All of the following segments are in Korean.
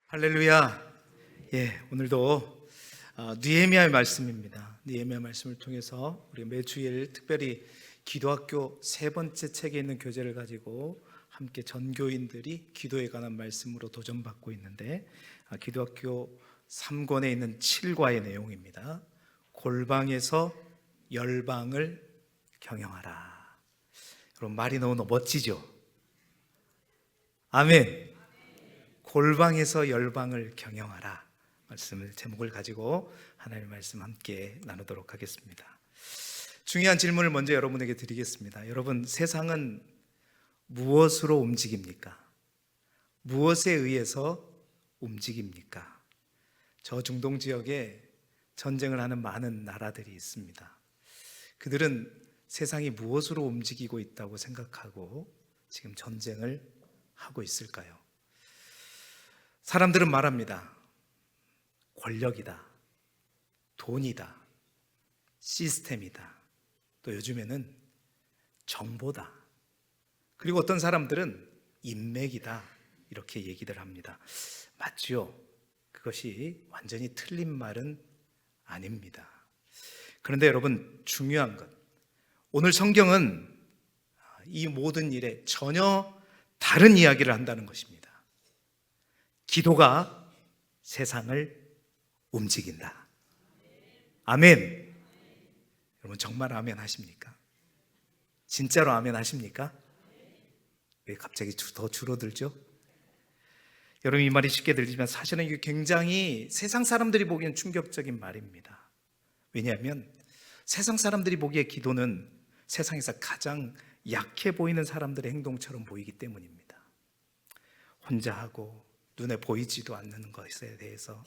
할렐루야. 오늘도 느헤미야의 말씀입니다. 느헤미야 말씀을 통해서 우리 매주일 특별히 기도학교 세 번째 책에 있는 교재를 가지고 함께 전교인들이 기도에 관한 말씀으로 도전받고 있는데, 기도학교 3권에 있는 7과의 내용입니다. 골방에서 열방을 경영하라. 여러분, 말이 너무 멋지죠? 아멘. 골방에서 열방을 경영하라 말씀을 제목을 가지고 하나님의 말씀 함께 나누도록 하겠습니다. 중요한 질문을 먼저 여러분에게 드리겠습니다. 여러분, 세상은 무엇으로 움직입니까? 무엇에 의해서 움직입니까? 저 중동 지역에 전쟁을 하는 많은 나라들이 있습니다. 그들은 세상이 무엇으로 움직이고 있다고 생각하고 지금 전쟁을 하고 있을까요? 사람들은 말합니다. 권력이다, 돈이다, 시스템이다, 또 요즘에는 정보다, 그리고 어떤 사람들은 인맥이다, 이렇게 얘기들 합니다. 맞죠? 그것이 완전히 틀린 말은 아닙니다. 그런데 여러분, 중요한 것, 오늘 성경은 이 모든 일에 전혀 다른 이야기를 한다는 것입니다. 기도가 세상을 움직인다. 아멘. 여러분, 정말 아멘 하십니까? 진짜로 아멘 하십니까? 왜 갑자기 더 줄어들죠? 여러분, 이 말이 쉽게 들리지만 사실은 이게 굉장히 세상 사람들이 보기엔 충격적인 말입니다. 왜냐하면 세상 사람들이 보기에 기도는 세상에서 가장 약해 보이는 사람들의 행동처럼 보이기 때문입니다. 혼자 하고 눈에 보이지도 않는 것에 대해서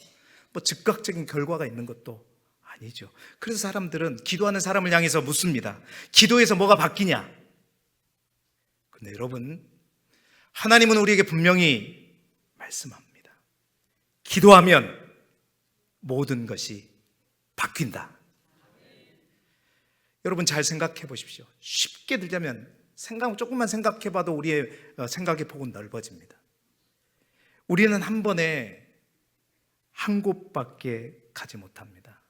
즉각적인 결과가 있는 것도 아니죠. 그래서 사람들은 기도하는 사람을 향해서 묻습니다. 기도에서 뭐가 바뀌냐? 근데 여러분, 하나님은 우리에게 분명히 말씀합니다. 기도하면 모든 것이 바뀐다. 여러분, 잘 생각해 보십시오. 쉽게 들자면 조금만 생각해 봐도 우리의 생각의 폭은 넓어집니다. 우리는 한 번에 한 곳밖에 가지 못합니다.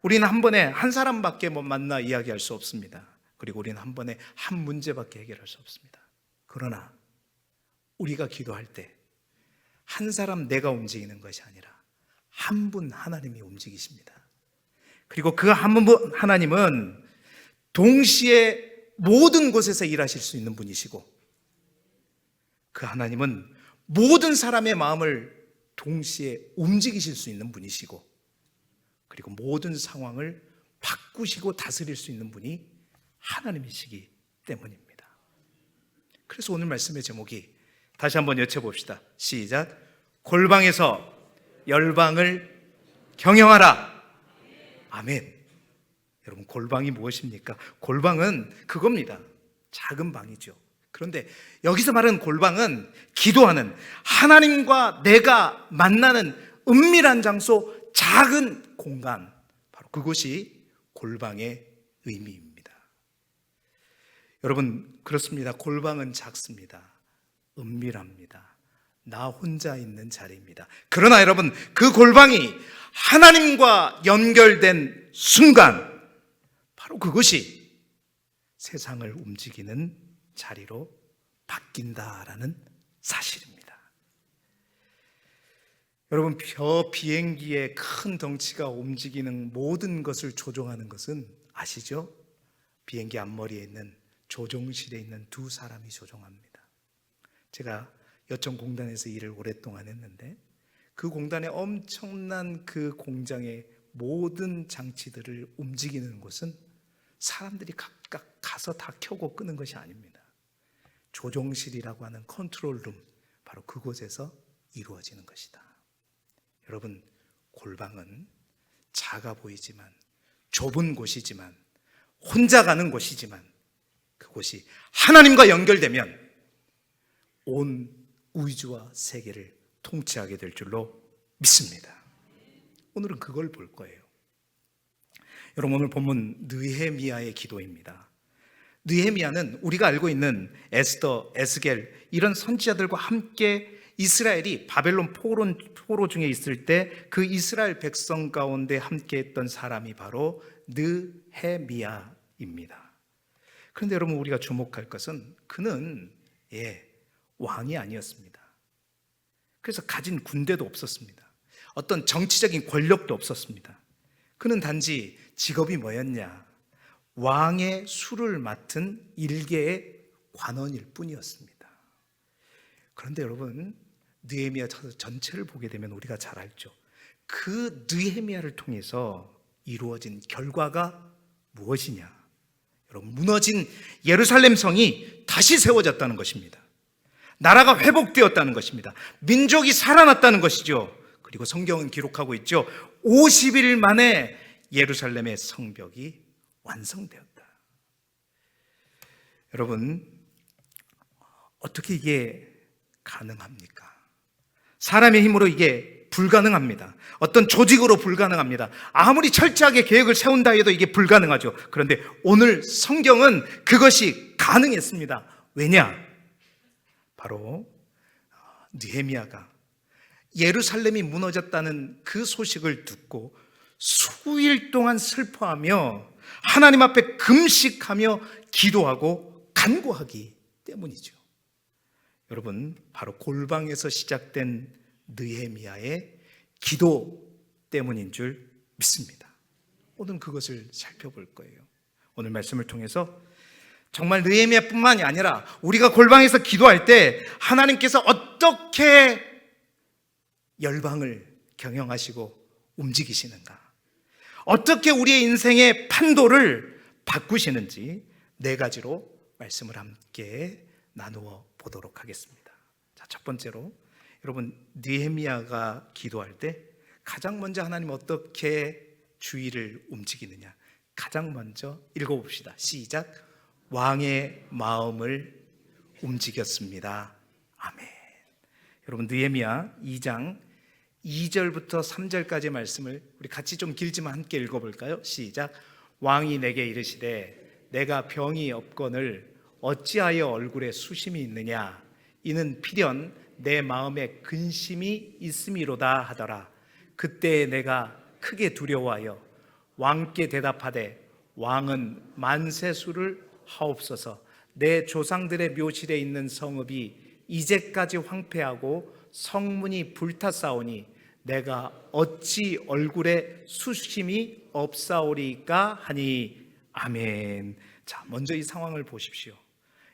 우리는 한 번에 한 사람밖에 만나 이야기할 수 없습니다. 그리고 우리는 한 번에 한 문제밖에 해결할 수 없습니다. 그러나 우리가 기도할 때 한 사람 내가 움직이는 것이 아니라 한 분 하나님이 움직이십니다. 그리고 그 한 분 하나님은 동시에 모든 곳에서 일하실 수 있는 분이시고, 그 하나님은 모든 사람의 마음을 동시에 움직이실 수 있는 분이시고, 그리고 모든 상황을 바꾸시고 다스릴 수 있는 분이 하나님이시기 때문입니다. 그래서 오늘 말씀의 제목이 다시 한번 여쭤봅시다. 시작. 골방에서 열방을 경영하라. 아멘. 여러분, 골방이 무엇입니까? 골방은 그겁니다. 작은 방이죠. 그런데 여기서 말하는 골방은 기도하는, 하나님과 내가 만나는 은밀한 장소, 작은 공간, 바로 그것이 골방의 의미입니다. 여러분, 그렇습니다. 골방은 작습니다. 은밀합니다. 나 혼자 있는 자리입니다. 그러나 여러분, 그 골방이 하나님과 연결된 순간, 바로 그것이 세상을 움직이는 자리로 바뀐다라는 사실입니다. 여러분, 비행기의 큰 덩치가 움직이는 모든 것을 조종하는 것은 아시죠? 비행기 앞머리에 있는 조종실에 있는 두 사람이 조종합니다. 제가 여천공단에서 일을 오랫동안 했는데, 그 공단의 엄청난 그 공장의 모든 장치들을 움직이는 곳은 사람들이 각각 가서 다 켜고 끄는 것이 아닙니다. 조종실이라고 하는 컨트롤룸, 바로 그곳에서 이루어지는 것이다. 여러분, 골방은 작아 보이지만, 좁은 곳이지만, 혼자 가는 곳이지만, 그곳이 하나님과 연결되면 온 우주와 세계를 통치하게 될 줄로 믿습니다. 오늘은 그걸 볼 거예요. 여러분, 오늘 본문 느헤미야의 기도입니다. 느헤미야는 우리가 알고 있는 에스더, 에스겔 이런 선지자들과 함께 이스라엘이 바벨론 포로 중에 있을 때 그 이스라엘 백성 가운데 함께했던 사람이 바로 느헤미야입니다. 그런데 여러분, 우리가 주목할 것은 그는 왕이 아니었습니다. 그래서 가진 군대도 없었습니다. 어떤 정치적인 권력도 없었습니다. 그는 단지 직업이 뭐였냐? 왕의 술을 맡은 일개의 관원일 뿐이었습니다. 그런데 여러분, 느헤미야 전체를 보게 되면 우리가 잘 알죠. 그 느헤미야를 통해서 이루어진 결과가 무엇이냐? 여러분, 무너진 예루살렘 성이 다시 세워졌다는 것입니다. 나라가 회복되었다는 것입니다. 민족이 살아났다는 것이죠. 그리고 성경은 기록하고 있죠. 50일 만에 예루살렘의 성벽이 완성되었다. 여러분, 어떻게 이게 가능합니까? 사람의 힘으로 이게 불가능합니다. 어떤 조직으로 불가능합니다. 아무리 철저하게 계획을 세운다 해도 이게 불가능하죠. 그런데 오늘 성경은 그것이 가능했습니다. 왜냐? 바로 느헤미야가 예루살렘이 무너졌다는 그 소식을 듣고 수일 동안 슬퍼하며 하나님 앞에 금식하며 기도하고 간구하기 때문이죠. 여러분, 바로 골방에서 시작된 느헤미야의 기도 때문인 줄 믿습니다. 오늘 그것을 살펴볼 거예요. 오늘 말씀을 통해서 정말 느헤미야뿐만이 아니라 우리가 골방에서 기도할 때 하나님께서 어떻게 열방을 경영하시고 움직이시는가, 어떻게 우리의 인생의 판도를 바꾸시는지 4가지로 말씀을 함께 나누어 보도록 하겠습니다. 자, 첫 번째로, 여러분, 느헤미야가 기도할 때 가장 먼저 하나님 어떻게 주의를 움직이느냐, 가장 먼저 읽어봅시다. 시작. 왕의 마음을 움직였습니다. 아멘. 여러분, 느헤미야 2장 2절부터 3절까지의 말씀을 우리 같이 좀 길지만 함께 읽어볼까요? 시작. 왕이 내게 이르시되 내가 병이 없거늘 어찌하여 얼굴에 수심이 있느냐? 이는 필연 내 마음에 근심이 있음이로다 하더라. 그때 내가 크게 두려워하여 왕께 대답하되 왕은 만세수를 하옵소서. 내 조상들의 묘실에 있는 성읍이 이제까지 황폐하고 성문이 불탔사오니 내가 어찌 얼굴에 수심이 없사오리까 하니. 아멘. 자, 먼저 이 상황을 보십시오.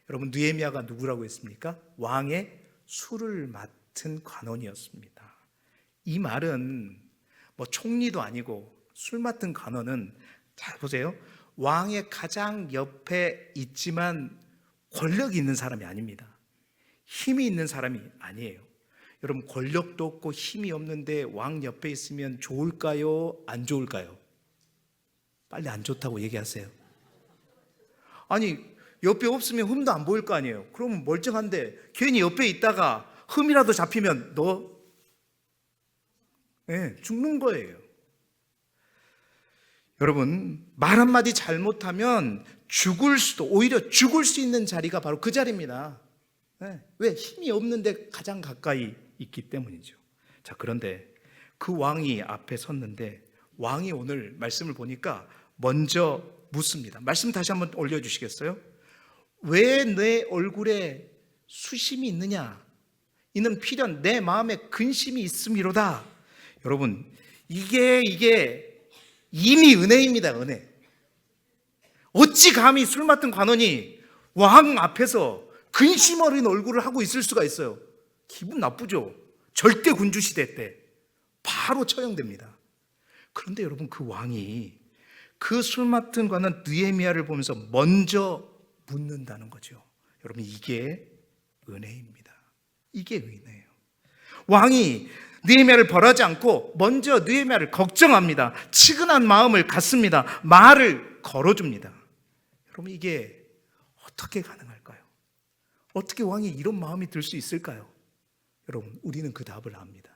여러분, 느헤미야가 누구라고 했습니까? 왕의 술을 맡은 관원이었습니다. 이 말은 뭐 총리도 아니고 술 맡은 관원은, 잘 보세요, 왕의 가장 옆에 있지만 권력이 있는 사람이 아닙니다. 힘이 있는 사람이 아니에요. 여러분, 권력도 없고 힘이 없는데 왕 옆에 있으면 좋을까요? 안 좋을까요? 빨리 안 좋다고 얘기하세요. 아니, 옆에 없으면 흠도 안 보일 거 아니에요. 그러면 멀쩡한데 괜히 옆에 있다가 흠이라도 잡히면 너 죽는 거예요. 여러분, 말 한마디 잘못하면 오히려 죽을 수 있는 자리가 바로 그 자리입니다. 왜? 힘이 없는데 가장 가까이 있기 때문이죠. 자, 그런데 그 왕이 앞에 섰는데 왕이 오늘 말씀을 보니까 먼저 묻습니다. 말씀 다시 한번 올려주시겠어요? 왜 내 얼굴에 수심이 있느냐? 이는 필연 내 마음에 근심이 있음이로다. 여러분, 이게 이미 은혜입니다. 은혜. 어찌 감히 술 맡은 관원이 왕 앞에서 근심 어린 얼굴을 하고 있을 수가 있어요? 기분 나쁘죠? 절대 군주 시대 때 바로 처형됩니다. 그런데 여러분, 그 왕이 그 술 맡은 관원 느헤미야를 보면서 먼저 묻는다는 거죠. 여러분, 이게 은혜입니다. 이게 은혜예요. 왕이 느헤미야를 벌하지 않고 먼저 느헤미야를 걱정합니다. 치근한 마음을 갖습니다. 말을 걸어줍니다. 여러분, 이게 어떻게 가능할까요? 어떻게 왕이 이런 마음이 들 수 있을까요? 여러분, 우리는 그 답을 압니다.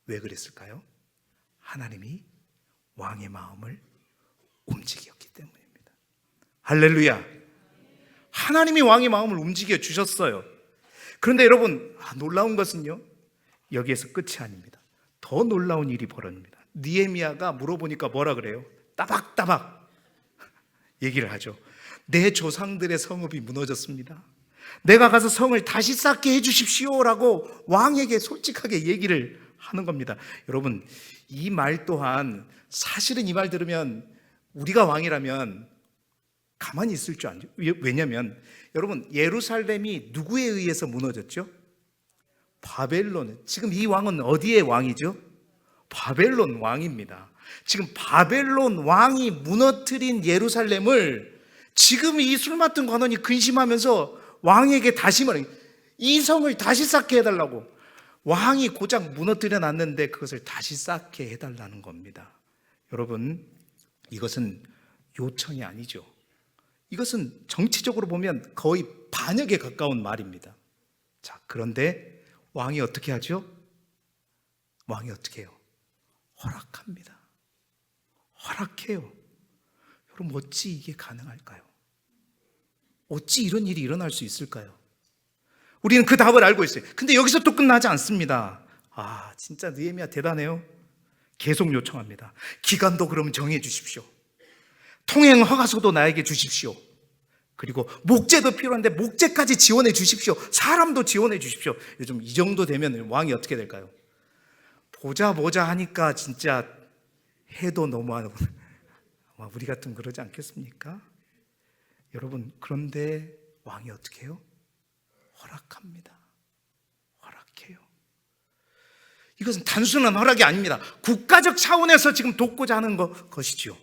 왜 그랬을까요? 하나님이 왕의 마음을 움직였기 때문입니다. 할렐루야. 하나님이 왕의 마음을 움직여 주셨어요. 그런데 여러분, 놀라운 것은요, 여기에서 끝이 아닙니다. 더 놀라운 일이 벌어집니다. 느헤미야가 물어보니까 뭐라 그래요? 따박따박 얘기를 하죠. 내 조상들의 성읍이 무너졌습니다. 내가 가서 성을 다시 쌓게 해주십시오라고 왕에게 솔직하게 얘기를 하는 겁니다. 여러분, 이 말 또한 사실은 이 말 들으면 우리가 왕이라면 가만히 있을 줄 알죠. 왜냐하면 여러분, 예루살렘이 누구에 의해서 무너졌죠? 바벨론. 지금 이 왕은 어디의 왕이죠? 바벨론 왕입니다. 지금 바벨론 왕이 무너뜨린 예루살렘을 지금 이 술 맡은 관원이 근심하면서 왕에게 다시 말해요. 이 성을 다시 쌓게 해달라고. 왕이 고작 무너뜨려 놨는데 그것을 다시 쌓게 해달라는 겁니다. 여러분, 이것은 요청이 아니죠. 이것은 정치적으로 보면 거의 반역에 가까운 말입니다. 자, 그런데 왕이 어떻게 하죠? 왕이 어떻게 해요? 허락합니다. 허락해요. 여러분, 어찌 이게 가능할까요? 어찌 이런 일이 일어날 수 있을까요? 우리는 그 답을 알고 있어요. 근데 여기서 또 끝나지 않습니다. 아, 진짜 느헤미야 대단해요. 계속 요청합니다. 기간도 그럼 정해 주십시오. 통행 허가서도 나에게 주십시오. 그리고 목재도 필요한데 목재까지 지원해 주십시오. 사람도 지원해 주십시오. 요즘 이 정도 되면 왕이 어떻게 될까요? 보자 하니까 진짜 해도 너무하고 아마 우리 같으면 그러지 않겠습니까? 여러분, 그런데 왕이 어떻게 해요? 허락합니다. 허락해요. 이것은 단순한 허락이 아닙니다. 국가적 차원에서 지금 돕고자 하는 것이죠.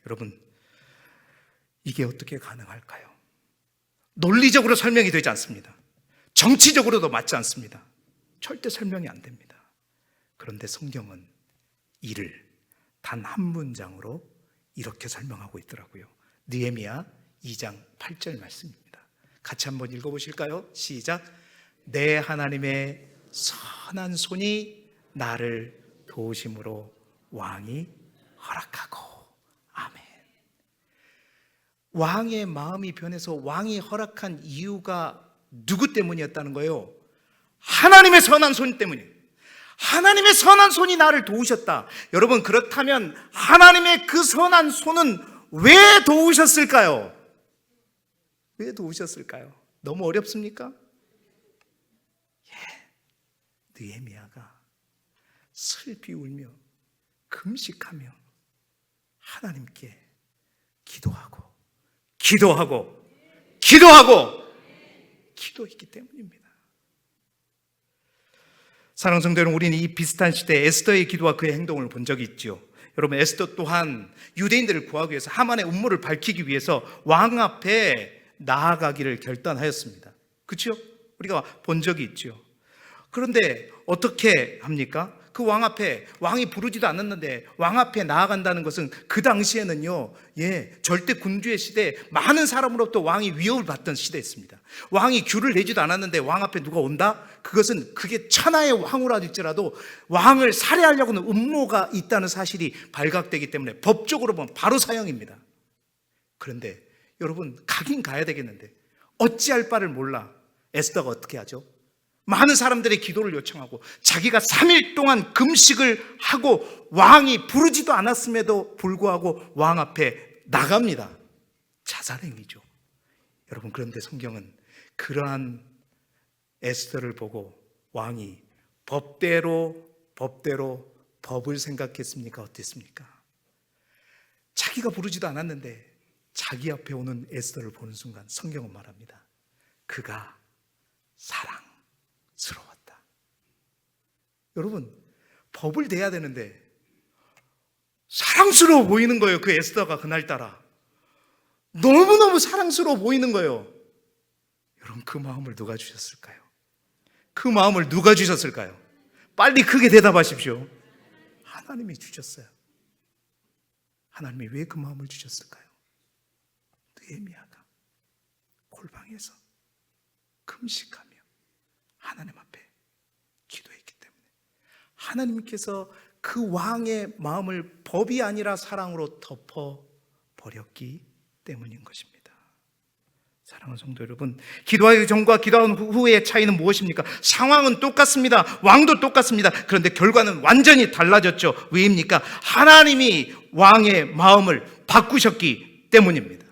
여러분, 이게 어떻게 가능할까요? 논리적으로 설명이 되지 않습니다. 정치적으로도 맞지 않습니다. 절대 설명이 안 됩니다. 그런데 성경은 이를 단 한 문장으로 이렇게 설명하고 있더라고요. 느헤미야 2장 8절 말씀입니다. 같이 한번 읽어보실까요? 시작. 내 하나님의 선한 손이 나를 도우심으로 왕이 허락하고. 아멘. 왕의 마음이 변해서 왕이 허락한 이유가 누구 때문이었다는 거예요? 하나님의 선한 손 때문이에요. 하나님의 선한 손이 나를 도우셨다. 여러분, 그렇다면 하나님의 그 선한 손은 왜 도우셨을까요? 왜 도우셨을까요? 너무 어렵습니까? 느헤미야가 슬피 울며 금식하며 하나님께 기도했기 때문입니다. 사랑하는 성도 여러분, 우리는 이 비슷한 시대에 에스더의 기도와 그의 행동을 본 적이 있죠. 여러분, 에스더 또한 유대인들을 구하기 위해서 하만의 음모를 밝히기 위해서 왕 앞에 나아가기를 결단하였습니다. 그렇죠? 우리가 본 적이 있죠. 그런데 어떻게 합니까? 그 왕 앞에, 왕이 부르지도 않았는데 왕 앞에 나아간다는 것은 그 당시에는요, 절대 군주의 시대에 많은 사람으로부터 왕이 위협을 받던 시대였습니다. 왕이 귤을 내지도 않았는데 왕 앞에 누가 온다? 그게 천하의 왕후라 할지라도 왕을 살해하려고는 음모가 있다는 사실이 발각되기 때문에 법적으로 보면 바로 사형입니다. 그런데 여러분, 가긴 가야 되겠는데 어찌할 바를 몰라 에스더가 어떻게 하죠? 많은 사람들의 기도를 요청하고 자기가 3일 동안 금식을 하고 왕이 부르지도 않았음에도 불구하고 왕 앞에 나갑니다. 자살행위죠. 여러분, 그런데 성경은 그러한 에스더를 보고 왕이 법대로 법을 생각했습니까? 어땠습니까? 자기가 부르지도 않았는데 자기 앞에 오는 에스더를 보는 순간 성경은 말합니다. 그가 사랑스러웠다. 여러분, 법을 대야 되는데 사랑스러워 보이는 거예요. 그 에스더가 그날따라 너무너무 사랑스러워 보이는 거예요. 여러분, 그 마음을 누가 주셨을까요? 그 마음을 누가 주셨을까요? 빨리 크게 대답하십시오. 하나님이 주셨어요. 하나님이 왜 그 마음을 주셨을까요? 느헤미야가 골방에서 금식하며 하나님 앞에 기도했기 때문에 하나님께서 그 왕의 마음을 법이 아니라 사랑으로 덮어버렸기 때문인 것입니다. 사랑하는 성도 여러분, 기도하기 전과 기도한 후의 차이는 무엇입니까? 상황은 똑같습니다. 왕도 똑같습니다. 그런데 결과는 완전히 달라졌죠. 왜입니까? 하나님이 왕의 마음을 바꾸셨기 때문입니다.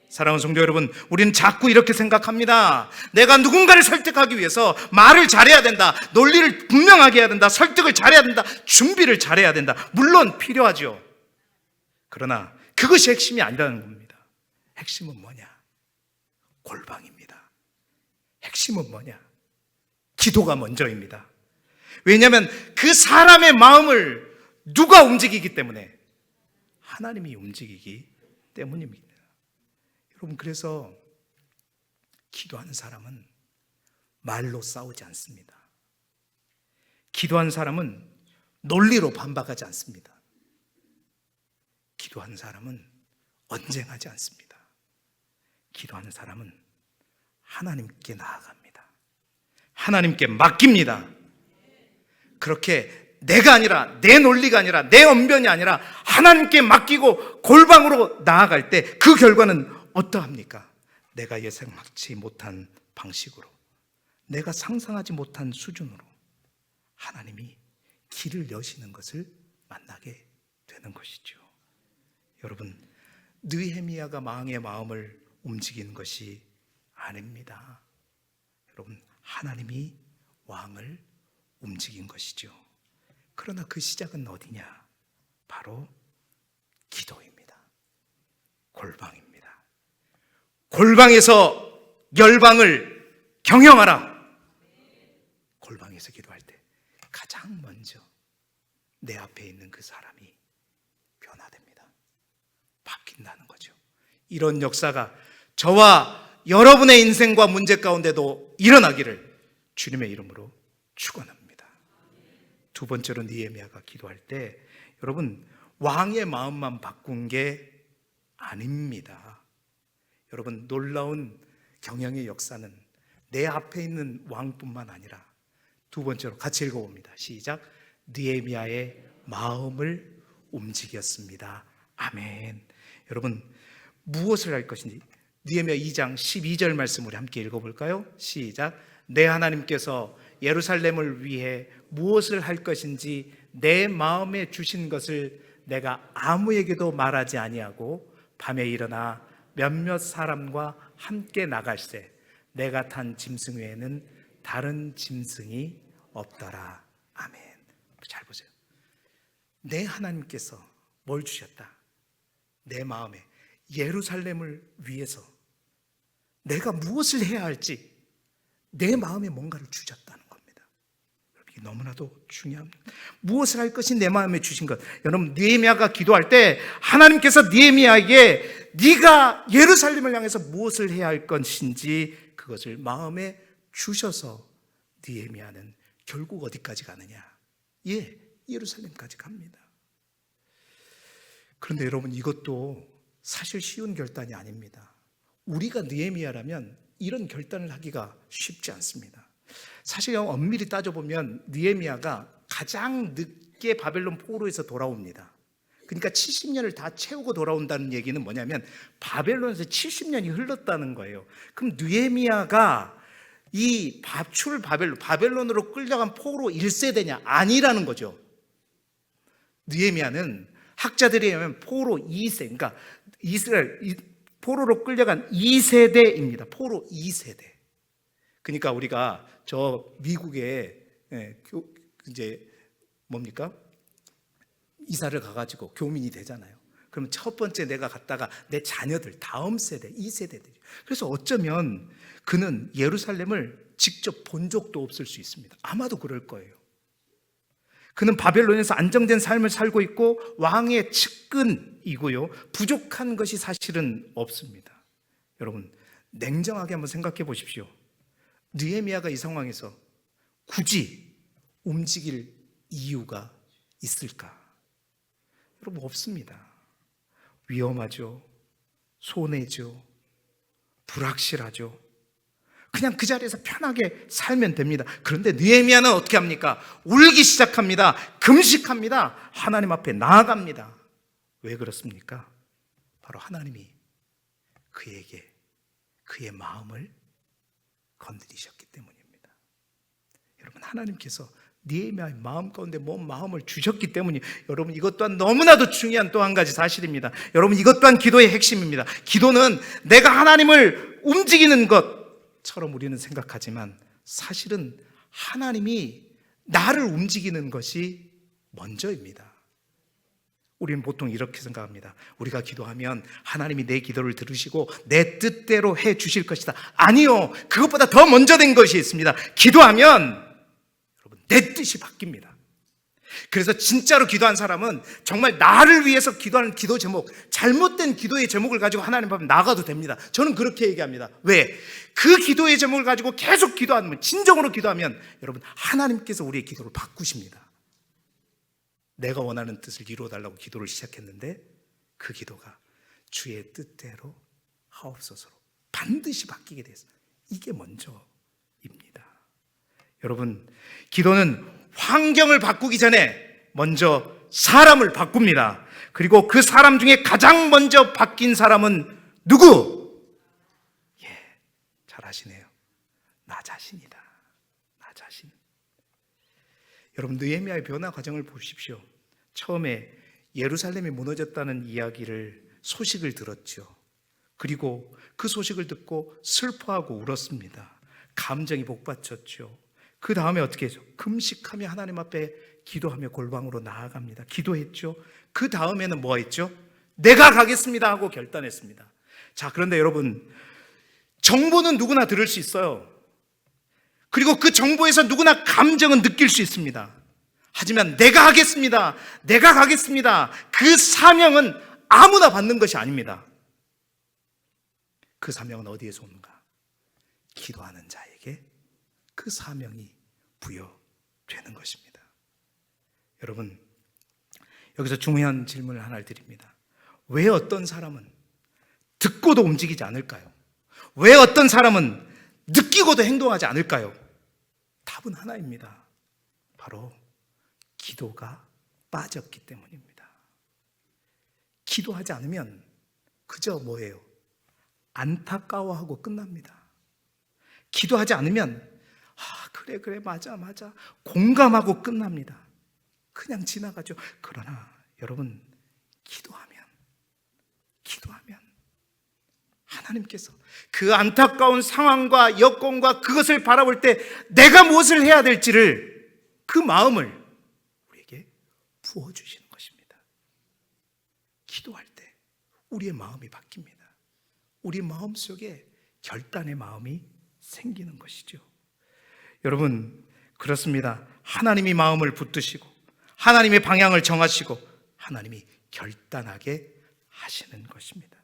사랑하는 성도 여러분, 우리는 자꾸 이렇게 생각합니다. 내가 누군가를 설득하기 위해서 말을 잘해야 된다, 논리를 분명하게 해야 된다, 설득을 잘해야 된다, 준비를 잘해야 된다. 물론 필요하죠. 그러나 그것이 핵심이 아니라는 겁니다. 핵심은 뭐냐? 골방입니다. 핵심은 뭐냐? 기도가 먼저입니다. 왜냐하면 그 사람의 마음을 누가 움직이기 때문에? 하나님이 움직이기 때문입니다. 여러분, 그래서 기도하는 사람은 말로 싸우지 않습니다. 기도하는 사람은 논리로 반박하지 않습니다. 기도하는 사람은 언쟁하지 않습니다. 기도하는 사람은 하나님께 나아갑니다. 하나님께 맡깁니다. 그렇게 내가 아니라, 내 논리가 아니라, 내 언변이 아니라 하나님께 맡기고 골방으로 나아갈 때 그 결과는 어떠합니까? 내가 예상하지 못한 방식으로, 내가 상상하지 못한 수준으로 하나님이 길을 여시는 것을 만나게 되는 것이죠. 여러분, 느헤미야가 왕의 마음을 움직이는 것이 아닙니다. 여러분, 하나님이 왕을 움직인 것이죠. 그러나 그 시작은 어디냐? 바로 기도입니다. 골방입니다. 골방에서 열방을 경영하라. 골방에서 기도할 때 가장 먼저 내 앞에 있는 그 사람이 변화됩니다. 바뀐다는 거죠. 이런 역사가 저와 여러분의 인생과 문제 가운데도 일어나기를 주님의 이름으로 축원합니다. 두 번째로 느헤미야가 기도할 때, 여러분, 왕의 마음만 바꾼 게 아닙니다. 여러분, 놀라운 경영의 역사는 내 앞에 있는 왕뿐만 아니라, 두 번째로 같이 읽어봅니다. 시작. 느헤미야의 마음을 움직였습니다. 아멘. 여러분, 무엇을 할 것인지 느헤미야 2장 12절 말씀을 함께 읽어볼까요? 시작. 내 하나님께서 예루살렘을 위해 무엇을 할 것인지 내 마음에 주신 것을 내가 아무에게도 말하지 아니하고 밤에 일어나 몇몇 사람과 함께 나갈새 내가 탄 짐승 외에는 다른 짐승이 없더라. 아멘. 잘 보세요. 내 하나님께서 뭘 주셨다? 내 마음에 예루살렘을 위해서 내가 무엇을 해야 할지 내 마음에 뭔가를 주셨다는 겁니다. 이게 너무나도 중요합니다. 무엇을 할 것이 내 마음에 주신 것. 여러분, 느헤미야가 기도할 때 하나님께서 느헤미야에게 네가 예루살렘을 향해서 무엇을 해야 할 것인지 그것을 마음에 주셔서 느헤미야는 결국 어디까지 가느냐? 예, 예루살렘까지 갑니다. 그런데 여러분, 이것도 사실 쉬운 결단이 아닙니다. 우리가 느헤미야라면 이런 결단을 하기가 쉽지 않습니다. 사실 엄밀히 따져보면 느헤미야가 가장 늦게 바벨론 포로에서 돌아옵니다. 그러니까 70년을 다 채우고 돌아온다는 얘기는 뭐냐면 바벨론에서 70년이 흘렀다는 거예요. 그럼 느헤미야가 이 바벨론으로 끌려간 포로 1세대냐? 아니라는 거죠. 느헤미야는 학자들에 의하면 포로 2세, 그러니까 이스라엘 포로로 끌려간 2세대입니다. 포로 2세대. 그러니까 우리가 저 미국에 이제 뭡니까? 이사를 가가지고 교민이 되잖아요. 그러면 첫 번째 내가 갔다가 내 자녀들 다음 세대, 2세대들. 그래서 어쩌면 그는 예루살렘을 직접 본 적도 없을 수 있습니다. 아마도 그럴 거예요. 그는 바벨론에서 안정된 삶을 살고 있고 왕의 측근이고요. 부족한 것이 사실은 없습니다. 여러분, 냉정하게 한번 생각해 보십시오. 느헤미야가 이 상황에서 굳이 움직일 이유가 있을까? 여러분, 없습니다. 위험하죠. 손해죠. 불확실하죠. 그냥 그 자리에서 편하게 살면 됩니다. 그런데 느헤미야는 어떻게 합니까? 울기 시작합니다. 금식합니다. 하나님 앞에 나아갑니다. 왜 그렇습니까? 바로 하나님이 그에게 그의 마음을 건드리셨기 때문입니다. 여러분, 하나님께서 느헤미야의 마음 가운데 뭔 마음을 주셨기 때문이, 여러분, 이것 또한 너무나도 중요한 또 한 가지 사실입니다. 여러분, 이것 또한 기도의 핵심입니다. 기도는 내가 하나님을 움직이는 것처럼 우리는 생각하지만 사실은 하나님이 나를 움직이는 것이 먼저입니다. 우리는 보통 이렇게 생각합니다. 우리가 기도하면 하나님이 내 기도를 들으시고 내 뜻대로 해 주실 것이다. 아니요, 그것보다 더 먼저 된 것이 있습니다. 기도하면 여러분, 내 뜻이 바뀝니다. 그래서 진짜로 기도한 사람은 정말 나를 위해서 기도하는 기도 제목, 잘못된 기도의 제목을 가지고 하나님 앞에 나가도 됩니다. 저는 그렇게 얘기합니다. 왜? 그 기도의 제목을 가지고 계속 기도하면, 진정으로 기도하면 여러분, 하나님께서 우리의 기도를 바꾸십니다. 내가 원하는 뜻을 이루어달라고 기도를 시작했는데 그 기도가 주의 뜻대로 하옵소서로 반드시 바뀌게 돼서 이게 먼저입니다. 여러분, 기도는 환경을 바꾸기 전에 먼저 사람을 바꿉니다. 그리고 그 사람 중에 가장 먼저 바뀐 사람은 누구? 잘 아시네요. 나 자신이다. 나 자신. 여러분, 느헤미야의 변화 과정을 보십시오. 처음에 예루살렘이 무너졌다는 소식을 들었죠. 그리고 그 소식을 듣고 슬퍼하고 울었습니다. 감정이 복받쳤죠. 그 다음에 어떻게 했죠? 금식하며 하나님 앞에 기도하며 골방으로 나아갑니다. 기도했죠. 그 다음에는 뭐 했죠? 내가 가겠습니다 하고 결단했습니다. 자, 그런데 여러분, 정보는 누구나 들을 수 있어요. 그리고 그 정보에서 누구나 감정은 느낄 수 있습니다. 하지만 내가 하겠습니다, 내가 가겠습니다, 그 사명은 아무나 받는 것이 아닙니다. 그 사명은 어디에서 오는가? 기도하는 자에게 그 사명이 부여되는 것입니다. 여러분, 여기서 중요한 질문을 하나를 드립니다. 왜 어떤 사람은 듣고도 움직이지 않을까요? 왜 어떤 사람은 느끼고도 행동하지 않을까요? 답은 하나입니다. 바로 기도가 빠졌기 때문입니다. 기도하지 않으면 그저 뭐예요? 안타까워하고 끝납니다. 기도하지 않으면 그래 맞아 공감하고 끝납니다. 그냥 지나가죠. 그러나 여러분, 기도하면 하나님께서 그 안타까운 상황과 여건과 그것을 바라볼 때 내가 무엇을 해야 될지를, 그 마음을 우리에게 부어주시는 것입니다. 기도할 때 우리의 마음이 바뀝니다. 우리 마음속에 결단의 마음이 생기는 것이죠. 여러분, 그렇습니다. 하나님이 마음을 붙드시고 하나님의 방향을 정하시고 하나님이 결단하게 하시는 것입니다.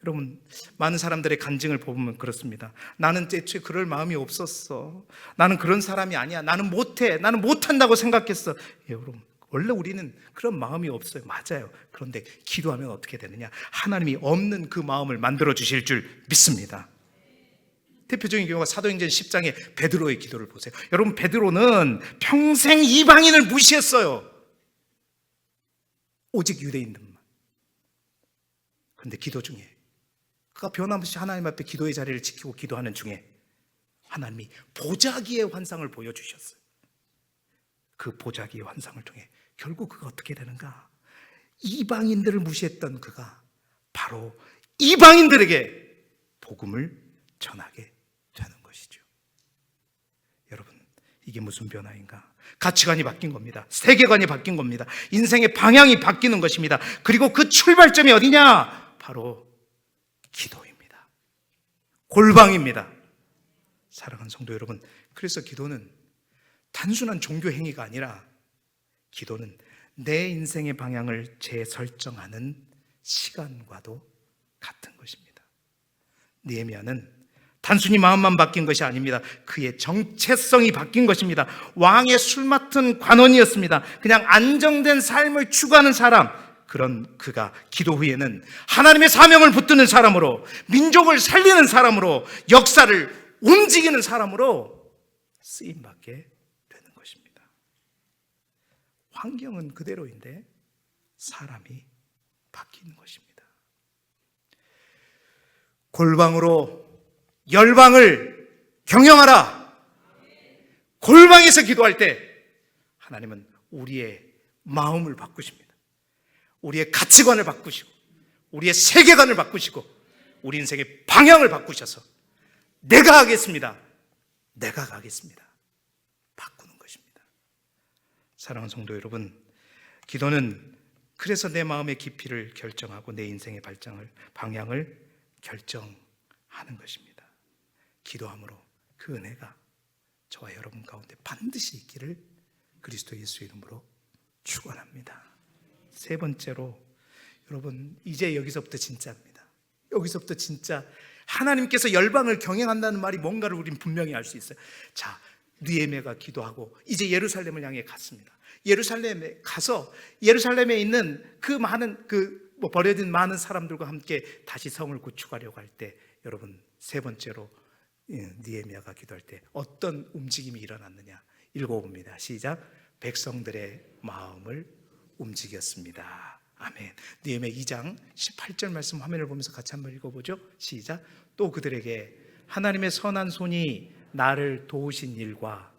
여러분, 많은 사람들의 간증을 보면 그렇습니다. 나는 애초에 그럴 마음이 없었어. 나는 그런 사람이 아니야. 나는 못해. 나는 못한다고 생각했어. 여러분, 원래 우리는 그런 마음이 없어요. 맞아요. 그런데 기도하면 어떻게 되느냐? 하나님이 없는 그 마음을 만들어 주실 줄 믿습니다. 대표적인 경우가 사도행전 10장의 베드로의 기도를 보세요. 여러분, 베드로는 평생 이방인을 무시했어요. 오직 유대인들만. 그런데 기도 중에 그가 변함없이 하나님 앞에 기도의 자리를 지키고 기도하는 중에 하나님이 보자기의 환상을 보여주셨어요. 그 보자기의 환상을 통해 결국 그가 어떻게 되는가? 이방인들을 무시했던 그가 바로 이방인들에게 복음을 전하게 되는 것이죠. 여러분, 이게 무슨 변화인가? 가치관이 바뀐 겁니다. 세계관이 바뀐 겁니다. 인생의 방향이 바뀌는 것입니다. 그리고 그 출발점이 어디냐? 바로 기도입니다. 골방입니다. 사랑하는 성도 여러분, 그래서 기도는 단순한 종교 행위가 아니라 기도는 내 인생의 방향을 재설정하는 시간과도 같은 것입니다. 느헤미야는 단순히 마음만 바뀐 것이 아닙니다. 그의 정체성이 바뀐 것입니다. 왕의 술 맡은 관원이었습니다. 그냥 안정된 삶을 추구하는 사람, 그런 그가 기도 후에는 하나님의 사명을 붙드는 사람으로, 민족을 살리는 사람으로, 역사를 움직이는 사람으로 쓰임받게 되는 것입니다. 환경은 그대로인데 사람이 바뀌는 것입니다. 골방으로 열방을 경영하라. 골방에서 기도할 때 하나님은 우리의 마음을 바꾸십니다. 우리의 가치관을 바꾸시고 우리의 세계관을 바꾸시고 우리 인생의 방향을 바꾸셔서 내가 하겠습니다. 내가 가겠습니다. 바꾸는 것입니다. 사랑하는 성도 여러분, 기도는 그래서 내 마음의 깊이를 결정하고 내 인생의 방향을 결정하는 것입니다. 기도함으로 그 은혜가 저와 여러분 가운데 반드시 있기를 그리스도 예수 이름으로 축원합니다. 세 번째로, 여러분 이제 여기서부터 진짜입니다. 여기서부터 진짜 하나님께서 열방을 경영한다는 말이 뭔가를 우린 분명히 알 수 있어요. 자, 느헤미야가 기도하고 이제 예루살렘을 향해 갔습니다. 예루살렘에 가서 예루살렘에 있는 그 많은 버려진 많은 사람들과 함께 다시 성을 구축하려고 할 때, 여러분 세 번째로 느헤미야가 기도할 때 어떤 움직임이 일어났느냐 읽어봅니다. 시작. 백성들의 마음을 움직였습니다. 아멘. 느헤미야 2장 18절 말씀 화면을 보면서 같이 한번 읽어보죠. 시작. 또 그들에게 하나님의 선한 손이 나를 도우신 일과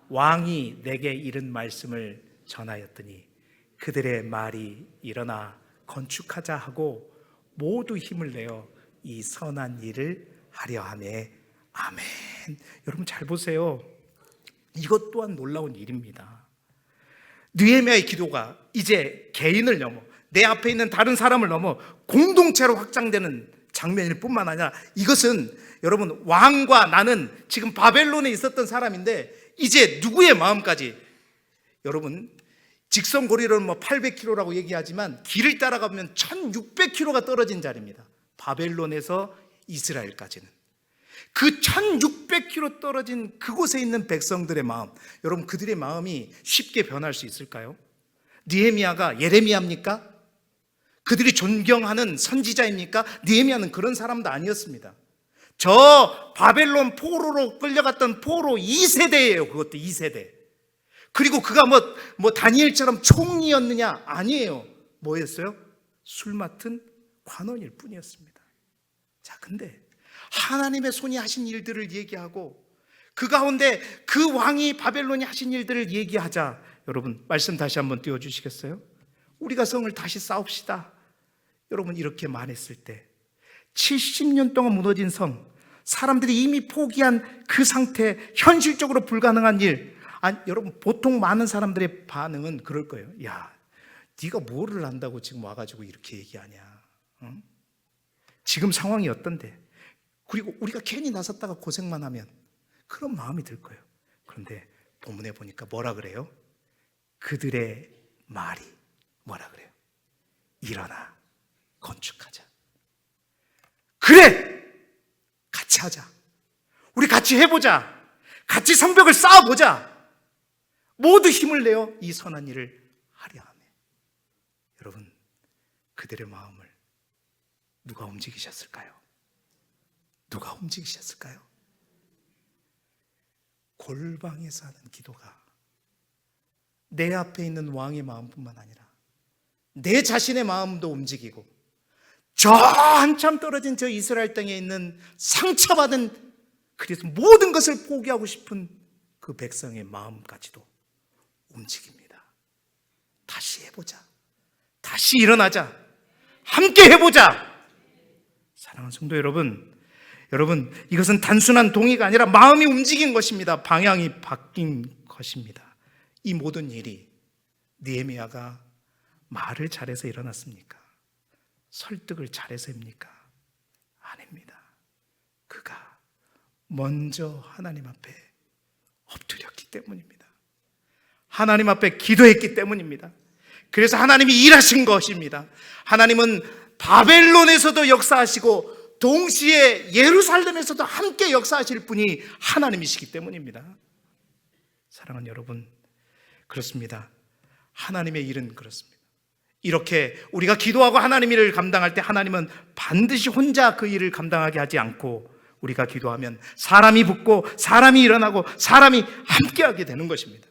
왕이 내게 이른 말씀을 전하였더니 그들의 말이 일어나 건축하자 하고 모두 힘을 내어 이 선한 일을 하려 하매. 아멘. 여러분 잘 보세요. 이것 또한 놀라운 일입니다. 느헤미야의 기도가 이제 개인을 넘어 내 앞에 있는 다른 사람을 넘어 공동체로 확장되는 장면일 뿐만 아니라, 이것은 여러분 왕과 나는 지금 바벨론에 있었던 사람인데 이제 누구의 마음까지, 여러분 직선거리로는 800km라고 얘기하지만 길을 따라가면 1600km가 떨어진 자리입니다. 바벨론에서 이스라엘까지는. 그 1600km 떨어진 그곳에 있는 백성들의 마음, 여러분 그들의 마음이 쉽게 변할 수 있을까요? 느헤미야가 예레미야입니까? 그들이 존경하는 선지자입니까? 느헤미야는 그런 사람도 아니었습니다. 저 바벨론 포로로 끌려갔던 포로 2세대예요. 그것도 2세대. 그리고 그가 뭐 다니엘처럼 총리였느냐? 아니에요. 뭐였어요? 술 맡은 관원일 뿐이었습니다. 자, 근데 하나님의 손이 하신 일들을 얘기하고 그 가운데 그 왕이 바벨론이 하신 일들을 얘기하자, 여러분 말씀 다시 한번 띄워주시겠어요? 우리가 성을 다시 쌓읍시다. 여러분 이렇게 말했을 때 70년 동안 무너진 성, 사람들이 이미 포기한 그 상태, 현실적으로 불가능한 일. 아니, 여러분 보통 많은 사람들의 반응은 그럴 거예요. 야, 네가 뭐를 안다고 지금 와가지고 이렇게 얘기하냐? 응? 지금 상황이 어떤데? 그리고 우리가 괜히 나섰다가 고생만 하면 그런 마음이 들 거예요. 그런데 본문에 보니까 뭐라 그래요? 그들의 말이 뭐라 그래요? 일어나 건축하자. 그래! 같이 하자. 우리 같이 해보자. 같이 성벽을 쌓아보자. 모두 힘을 내어 이 선한 일을 하려 하네. 여러분, 그들의 마음을 누가 움직이셨을까요? 누가 움직이셨을까요? 골방에서 하는 기도가 내 앞에 있는 왕의 마음뿐만 아니라 내 자신의 마음도 움직이고 저 한참 떨어진 저 이스라엘 땅에 있는 상처받은, 그래서 모든 것을 포기하고 싶은 그 백성의 마음까지도 움직입니다. 다시 해보자. 다시 일어나자. 함께 해보자. 사랑하는 성도 여러분, 이것은 단순한 동의가 아니라 마음이 움직인 것입니다. 방향이 바뀐 것입니다. 이 모든 일이 느헤미야가 말을 잘해서 일어났습니까? 설득을 잘해서입니까? 아닙니다. 그가 먼저 하나님 앞에 엎드렸기 때문입니다. 하나님 앞에 기도했기 때문입니다. 그래서 하나님이 일하신 것입니다. 하나님은 바벨론에서도 역사하시고 동시에 예루살렘에서도 함께 역사하실 분이 하나님이시기 때문입니다. 사랑하는 여러분, 그렇습니다. 하나님의 일은 그렇습니다. 이렇게 우리가 기도하고 하나님 일을 감당할 때 하나님은 반드시 혼자 그 일을 감당하게 하지 않고 우리가 기도하면 사람이 붙고 사람이 일어나고 사람이 함께하게 되는 것입니다.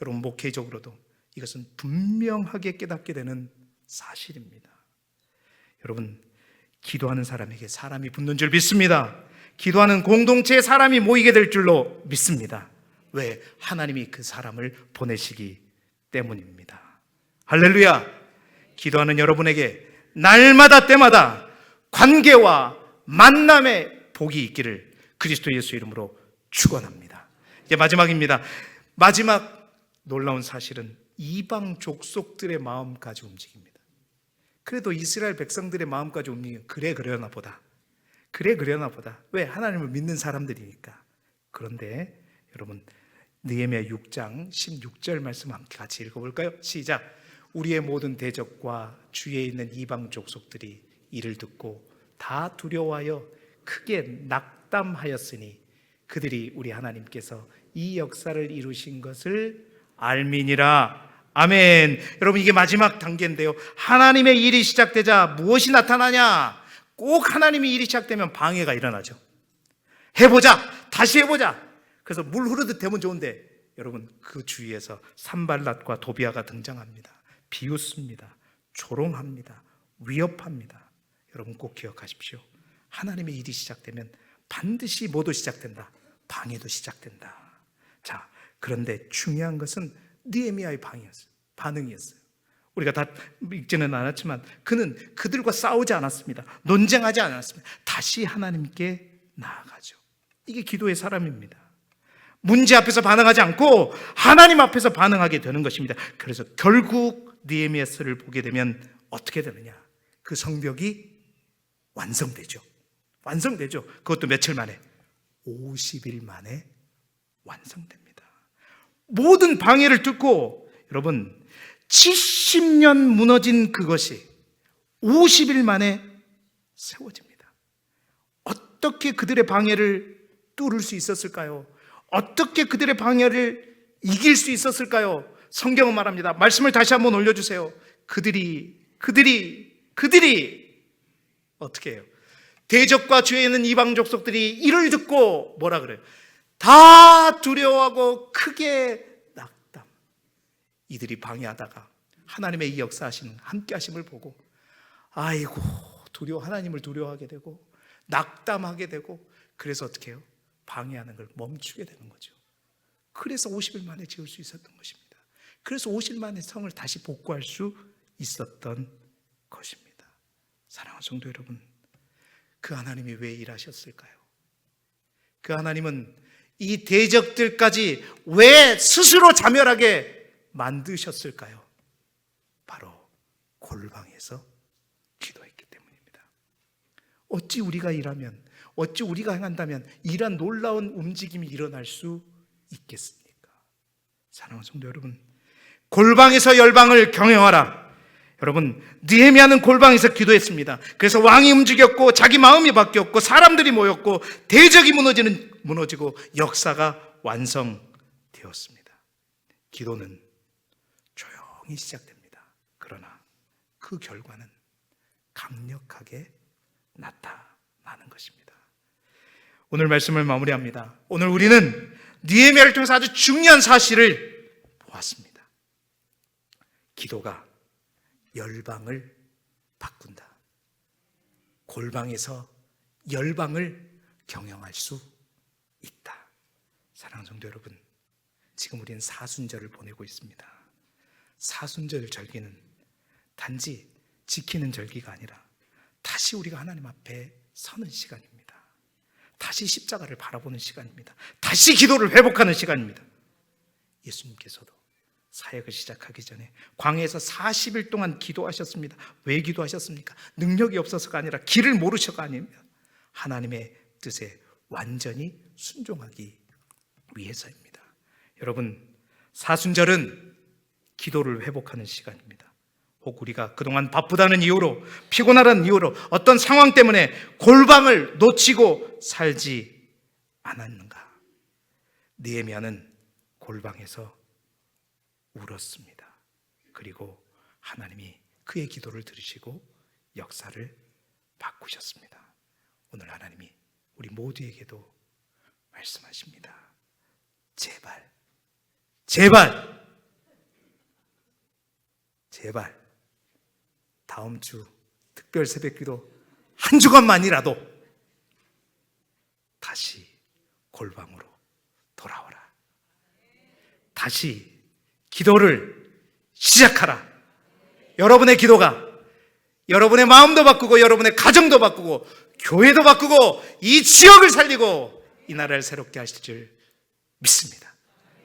여러분, 목회적으로도 이것은 분명하게 깨닫게 되는 사실입니다. 여러분, 기도하는 사람에게 사람이 붙는 줄 믿습니다. 기도하는 공동체의 사람이 모이게 될 줄로 믿습니다. 왜? 하나님이 그 사람을 보내시기 때문입니다. 할렐루야! 기도하는 여러분에게 날마다 때마다 관계와 만남의 복이 있기를 그리스도 예수 이름으로 축원합니다. 이제 마지막입니다. 마지막 놀라운 사실은 이방 족속들의 마음까지 움직입니다. 그래도 이스라엘 백성들의 마음까지 움직이면 그래 그러나 보다. 왜? 하나님을 믿는 사람들이니까. 그런데 여러분, 느헤미야 6장 16절 말씀 함께 같이 읽어볼까요? 시작. 우리의 모든 대적과 주위에 있는 이방 족속들이 이를 듣고 다 두려워하여 크게 낙담하였으니 그들이 우리 하나님께서 이 역사를 이루신 것을 알미니라. 아멘. 여러분, 이게 마지막 단계인데요. 하나님의 일이 시작되자 무엇이 나타나냐? 꼭 하나님의 일이 시작되면 방해가 일어나죠. 다시 해보자. 그래서 물 흐르듯 되면 좋은데 여러분, 그 주위에서 산발랏과 도비아가 등장합니다. 비웃습니다. 조롱합니다. 위협합니다. 여러분 꼭 기억하십시오. 하나님의 일이 시작되면 반드시 뭐도 시작된다? 방해도 시작된다. 자, 그런데 중요한 것은 느헤미야의 반응이었어요. 우리가 다 읽지는 않았지만 그는 그들과 싸우지 않았습니다. 논쟁하지 않았습니다. 다시 하나님께 나아가죠. 이게 기도의 사람입니다. 문제 앞에서 반응하지 않고 하나님 앞에서 반응하게 되는 것입니다. 그래서 결국 느헤미야서를 보게 되면 어떻게 되느냐? 그 성벽이 완성되죠. 그것도 며칠 만에 50일 만에 완성됩니다. 모든 방해를 뚫고 여러분 70년 무너진 그것이 50일 만에 세워집니다. 어떻게 그들의 방해를 뚫을 수 있었을까요? 어떻게 그들의 방해를 이길 수 있었을까요? 성경은 말합니다. 말씀을 다시 한번 올려주세요. 그들이 어떻게 해요? 대적과 주위에 있는 이방 족속들이 이를 듣고 뭐라 그래요? 다 두려워하고 크게 낙담. 이들이 방해하다가 하나님의 이 역사하시는 함께 하심을 보고 아이고 하나님을 두려워하게 되고 낙담하게 되고 그래서 어떻게 해요? 방해하는 걸 멈추게 되는 거죠. 그래서 50일 만에 지을 수 있었던 것입니다. 그래서 50일 만에 성을 다시 복구할 수 있었던 것입니다. 사랑하는 성도 여러분, 그 하나님이 왜 일하셨을까요? 그 하나님은 이 대적들까지 왜 스스로 자멸하게 만드셨을까요? 바로 골방에서 기도했기 때문입니다. 어찌 우리가 일하면, 어찌 우리가 행한다면 이러한 놀라운 움직임이 일어날 수 있겠습니까? 사랑하는 성도 여러분, 골방에서 열방을 경영하라. 여러분, 느헤미야는 골방에서 기도했습니다. 그래서 왕이 움직였고 자기 마음이 바뀌었고 사람들이 모였고 대적이 무너지고 역사가 완성되었습니다. 기도는 조용히 시작됩니다. 그러나 그 결과는 강력하게 나타나는 것입니다. 오늘 말씀을 마무리합니다. 오늘 우리는 느헤미야를 통해서 아주 중요한 사실을 보았습니다. 기도가 열방을 바꾼다. 골방에서 열방을 경영할 수 있다. 사랑하는 성도 여러분, 지금 우리는 사순절을 보내고 있습니다. 사순절 절기는 단지 지키는 절기가 아니라 다시 우리가 하나님 앞에 서는 시간입니다. 다시 십자가를 바라보는 시간입니다. 다시 기도를 회복하는 시간입니다. 예수님께서도 사역을 시작하기 전에 광야에서 40일 동안 기도하셨습니다. 왜 기도하셨습니까? 능력이 없어서가 아니라 길을 모르셔가 아니면 하나님의 뜻에 완전히 순종하기 위해서입니다. 여러분, 사순절은 기도를 회복하는 시간입니다. 혹 우리가 그동안 바쁘다는 이유로, 피곤하다는 이유로 어떤 상황 때문에 골방을 놓치고 살지 않았는가? 느헤미야는 골방에서 울었습니다. 그리고 하나님이 그의 기도를 들으시고 역사를 바꾸셨습니다. 오늘 하나님이 우리 모두에게도 말씀하십니다. 제발 다음 주 특별 새벽기도 한 주간만이라도 골방으로 돌아오라. 다시 기도를 시작하라. 여러분의 기도가 여러분의 마음도 바꾸고 여러분의 가정도 바꾸고 교회도 바꾸고 이 지역을 살리고 이 나라를 새롭게 하실 줄 믿습니다.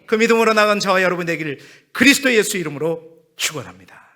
그 믿음으로 나간 저와 여러분 되기를 그리스도 예수 이름으로 축원합니다.